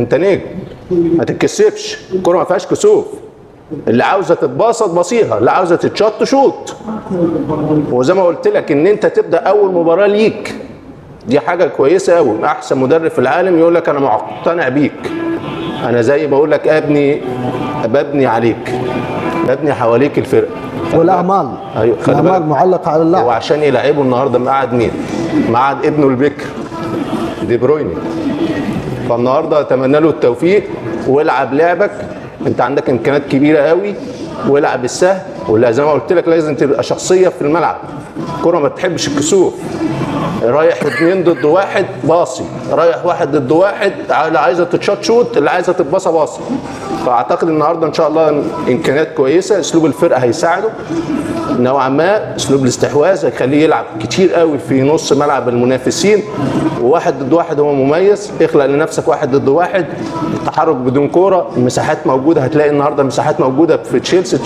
انت نجم ما تتكسفش، الكوره ما فيهاش كسوف، اللي عاوزه تتباسط بصيها، اللي عاوزه تتشط شوط. وزي ما قلت لك ان انت تبدا اول مباراه ليك دي حاجه كويسه قوي. احسن مدرب في العالم يقول لك انا مقتنع بيك، انا زي بقول لك ببني عليك، ببني حواليك الفرقه. والامال ايوه خلي بالك، الامال معلقه على اللاعب. وعشان يلعبوا النهارده مقعد مين؟ مقعد ابنه البكر دي برويني. فالنهارده اتمنى له التوفيق والعب لعبك، انت عندك امكانيات كبيره قوي، والعب السهل. ولا زي ما قلت لك لازم تبقى شخصيه في الملعب، الكوره ما تحبش الكسوف، رايح 2 ضد 1 باصي، رايح 1 ضد 1، اللي عايزه تتشات شوت، اللي عايزه تتباصى باصي. فاعتقد النهارده ان شاء الله امكانيات كويسه، اسلوب الفرقه هيساعده نوعا ما، اسلوب الاستحواذ هيخليه يلعب كتير قوي في نص ملعب المنافسين، وواحد ضد واحد هو مميز، اخلق لنفسك 1 ضد 1، التحرك بدون كوره، المساحات موجوده، هتلاقي النهارده مساحات موجوده في تشيلسي.